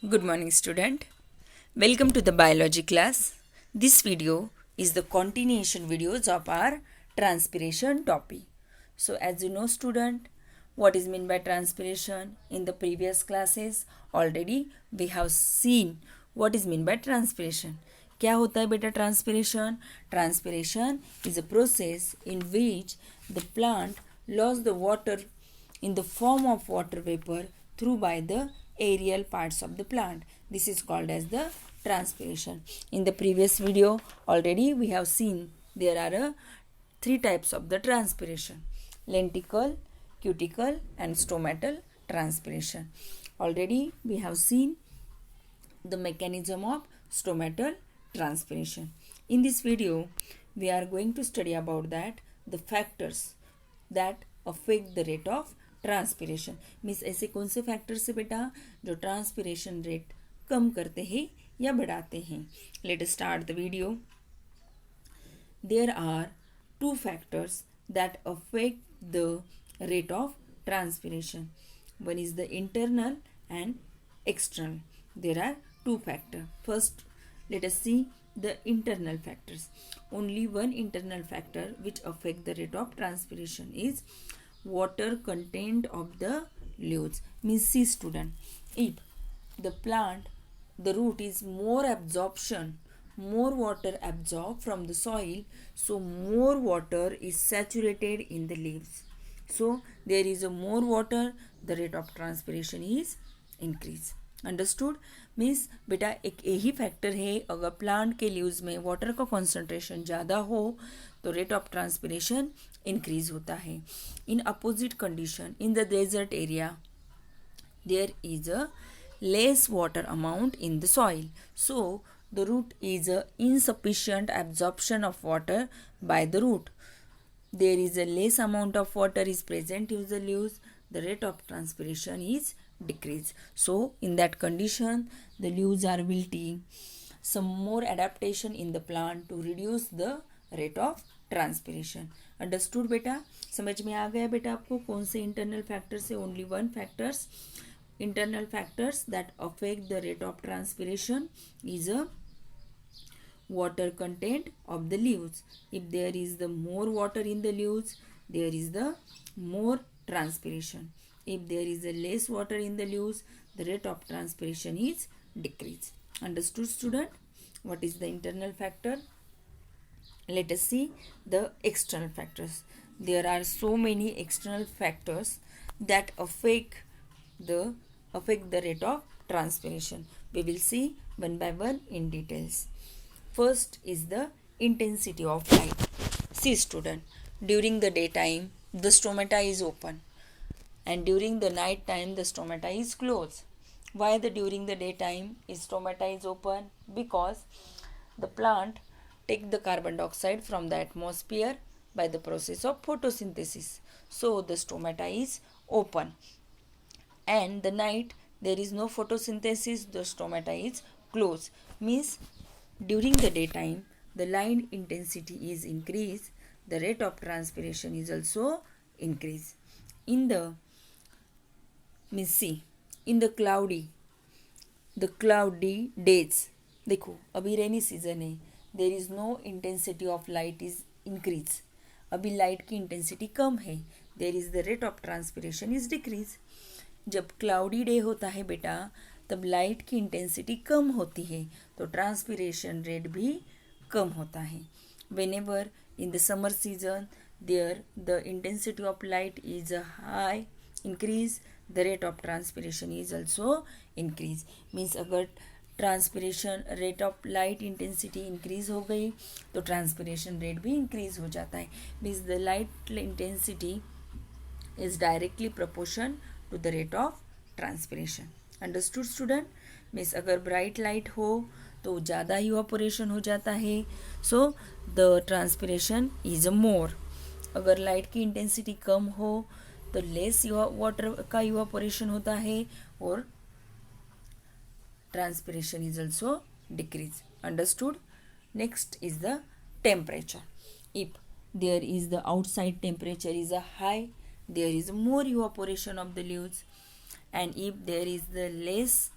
Good morning, student. Welcome to the biology class. This video is the continuation videos of our transpiration topic. So, as you know, student, what is meant by transpiration? In the previous classes, already we have seen what is meant by transpiration. क्या होता है बेटा transpiration? Transpiration is a process in which the plant lost the water in the form of water vapor through by the aerial parts of the plant. This is called as the transpiration. In the previous video already we have seen there are three types of the transpiration: lenticle, cuticle and stomatal transpiration. Already we have seen the mechanism of stomatal transpiration. In this video we are going to study about that the factors that affect the rate of transpiration means ऐसे कौन से factors है बेटा जो transpiration rate कम करते हैं या बढ़ाते हैं. Let us start the video. There are two factors that affect the rate of transpiration. One is the internal and external. There are two factor. First let us see the internal factors. Only one internal factor which affect the rate of transpiration is water content of the leaves. Means see student, if the plant, the root is more absorption, more water absorbed from the soil, so more water is saturated in the leaves. So there is a more water, the rate of transpiration is increase. Understood. Means बेटा एक यही factor है, अगर plant के leaves में water का concentration ज़्यादा हो तो रेट ऑफ ट्रांसपिरेशन इंक्रीज होता है. In opposite condition in the desert area there is a less water amount in the soil, so the root is a insufficient absorption of water by the root. There is a less amount of water is present in the leaves, the rate of transpiration is decrease. So in that condition the leaves are wilting. Some more adaptation in the plant to reduce the rate of transpiration. Understood बेटा? समझ में आ गया बेटा आपको कौन से internal factor से? Only one factors. Internal factors that affect the rate of transpiration is a water content of the leaves. If there is the more water in the leaves, there is the more transpiration. If there is a less water in the leaves, the rate of transpiration is decreased. Understood student? What is the internal factor? Let us see the external factors. There are so many external factors that affect the rate of transpiration. We will see one by one in details. First is the intensity of light. See student, during the daytime the stomata is open and during the night time the stomata is closed. Why the during the daytime stomata is open? Because the plant take the carbon dioxide from the atmosphere by the process of photosynthesis. So the stomata is open, and the night there is no photosynthesis, the stomata is closed. Means during the daytime the light intensity is increased, the rate of transpiration is also increased. In the in the cloudy days, देखो अभी rainy season है, there is no intensity of light is increase. अभी light की intensity कम है, there is the rate of transpiration is decrease. जब cloudy day होता है बेटा तब लाइट की इंटेंसिटी कम होती है तो ट्रांसपिरेशन रेट भी कम होता है. Whenever in the summer season there the intensity of light is a high increase, the rate of transpiration is also increase. Means अगर transpiration rate of light intensity increase हो गई तो transpiration rate भी increase हो जाता है. Means the light intensity is directly proportion to the rate of transpiration. Understood student? Means अगर bright light हो तो ज़्यादा इवापोरेशन हो जाता है, so the transpiration is a more. अगर लाइट की इंटेंसिटी कम हो तो लेस वाटर का इवापोरेशन होता है और transpiration is also decrease. Understood? Next is the temperature. If there is the outside temperature is a high, there is more evaporation of the leaves, and if there is the less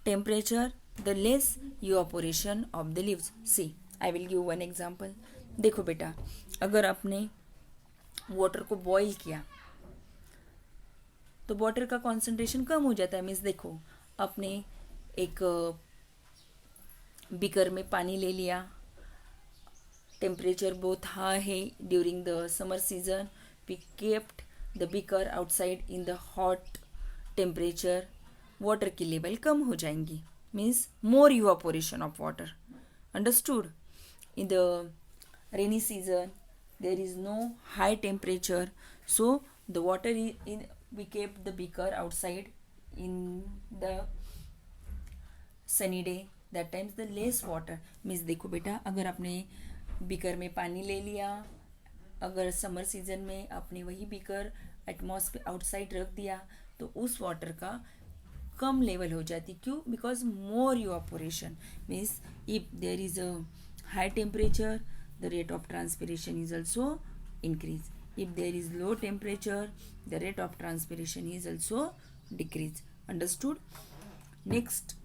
temperature, the less evaporation of the leaves. See, I will give one example. देखो बेटा, अगर आपने water को boil किया तो water का concentration कम हो जाता है. मीन्स देखो, आपने एक बीकर में पानी ले लिया, टेम्परेचर बहुत हाई है during the summer season, we kept the beaker outside in the hot temperature, water की लेवल कम हो जाएंगी. Means more evaporation of water. Understood. In the rainy season there is no high temperature, so the water is in, we kept the beaker outside in the sunny day, that times the less water. Means देखो बेटा, अगर आपने beaker में पानी ले लिया, अगर summer season में आपने वही बीकर एटमॉस्फेयर आउटसाइड रख दिया तो उस वाटर का कम लेवल हो जाती. क्यों? Because more evaporation. Means if there is a high temperature, the rate of transpiration is also increase. If there is low temperature, the rate of transpiration is also decrease. Understood? Next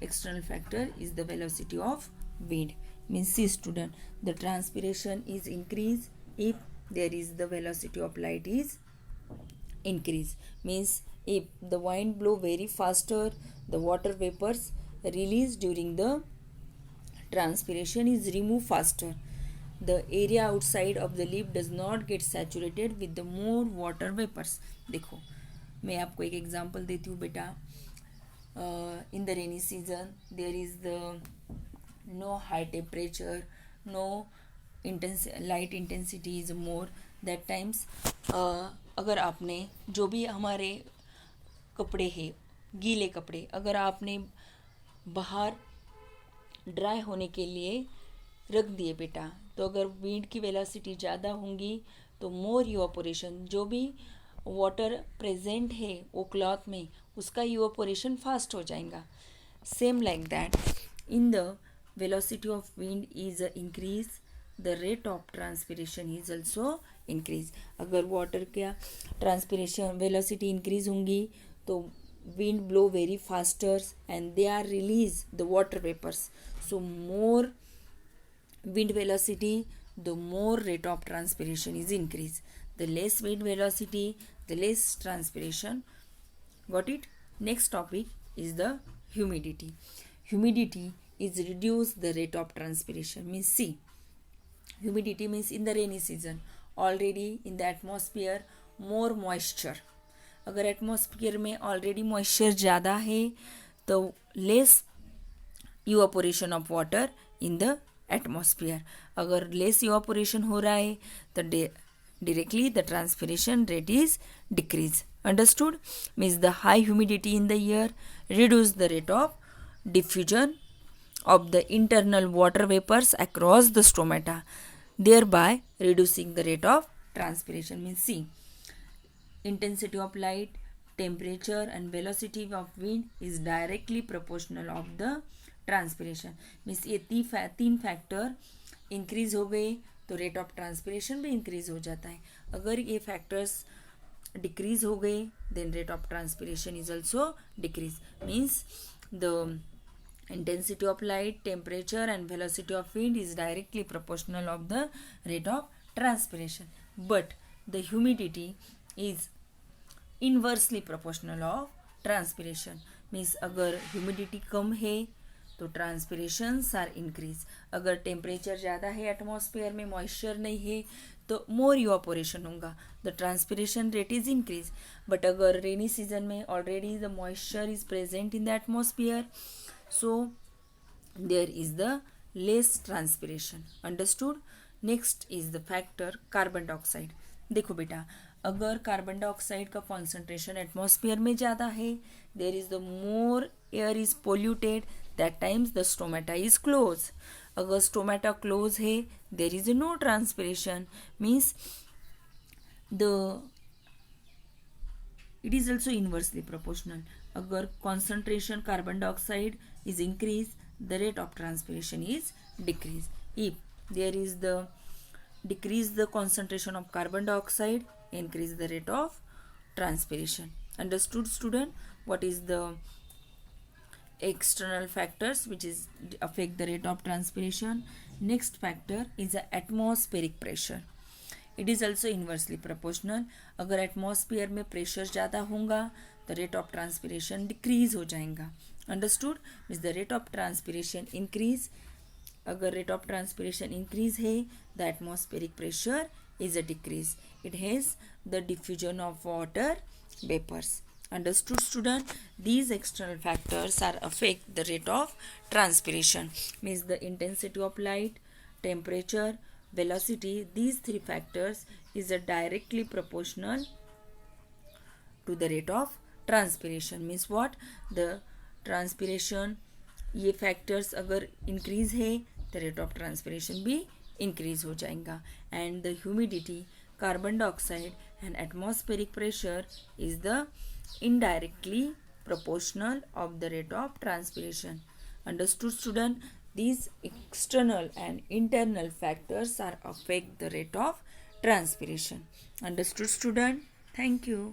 external factor is the velocity of wind. Means, see student, the transpiration is increase if there is the velocity of light is increase. Means, if the wind blow very faster, the water vapors released during the transpiration is removed faster. The area outside of the leaf does not get saturated with the more water vapors. देखो, मैं आपको एक example देती हूँ बेटा. In the rainy season there is the no high temperature, no light intensity is more. That times अगर आपने जो भी हमारे कपड़े हैं, गीले कपड़े, अगर आपने बाहर ड्राई होने के लिए रख दिए बेटा, तो अगर विंड की वेलोसिटी ज़्यादा होंगी तो मोर इवापोरेशन, जो भी वाटर प्रेजेंट है वो क्लॉथ में, उसका इवापोरेशन फास्ट हो जाएगा. Same like that, in the velocity of wind is increase, the rate of transpiration is also increase. अगर वाटर का ट्रांसपिरेशन वेलोसिटी इंक्रीज होंगी तो wind blow very faster and they are release the water vapours. So more wind velocity, the more rate of transpiration is increased. The less wind velocity, the less transpiration. Got it? Next topic is the humidity. Humidity is reduce the rate of transpiration. Means, see, humidity means in the rainy season already in the atmosphere more moisture. अगर atmosphere में already moisture ज़्यादा है तो less evaporation of water in the atmosphere. अगर less evaporation हो रहा है तो directly the transpiration rate is decrease. Understood? Means the high humidity in the air reduce the rate of diffusion of the internal water vapors across the stomata, thereby reducing the rate of transpiration. Means, see, intensity of light, temperature and velocity of wind is directly proportional of the transpiration. Means ये तीन factor increase हो गए तो rate of transpiration भी increase हो जाता है. अगर ये फैक्टर्स डिक्रीज हो गए then rate of transpiration is also decrease. Means the intensity of light, temperature and velocity of wind is directly proportional of the rate of transpiration. But the humidity is inversely proportional of transpiration. Means अगर humidity कम है तो transpirations are increase. अगर temperature ज़्यादा है, atmosphere में moisture नहीं है तो मोर इवापोरेशन होगा, the transpiration rate is increase. But अगर रेनी सीजन में already the moisture is present in the atmosphere, so there is the less transpiration. Understood? Next is the factor carbon dioxide. देखो बेटा, अगर carbon dioxide का concentration atmosphere में ज़्यादा है, there is the more air is polluted, that times the stomata is closed. अगर stomata close है, there is no transpiration. Means it is also inversely proportional. अगर concentration carbon dioxide is increased, the rate of transpiration is decreased. If there is the decrease the concentration of carbon dioxide, increase the rate of transpiration. Understood, student? What is the external factors which is affect the rate of transpiration. Next factor is the atmospheric pressure. It is also inversely proportional. अगर atmosphere में pressure ज़्यादा होगा तो rate of transpiration decrease हो जाएगा. Understood. Means the rate of transpiration increase. अगर rate of transpiration increase है the atmospheric pressure is a decrease. It has the diffusion of water vapors. Understood, student? These external factors are affect the rate of transpiration. Means the intensity of light, temperature, velocity. These three factors is a directly proportional to the rate of transpiration. Means what? The transpiration ये factors अगर increase है the rate of transpiration भी increase हो जाएगा. And the humidity, carbon dioxide and atmospheric pressure is the indirectly proportional of the rate of transpiration. Understood, student? These external and internal factors are affect the rate of transpiration. Understood, student? Thank you.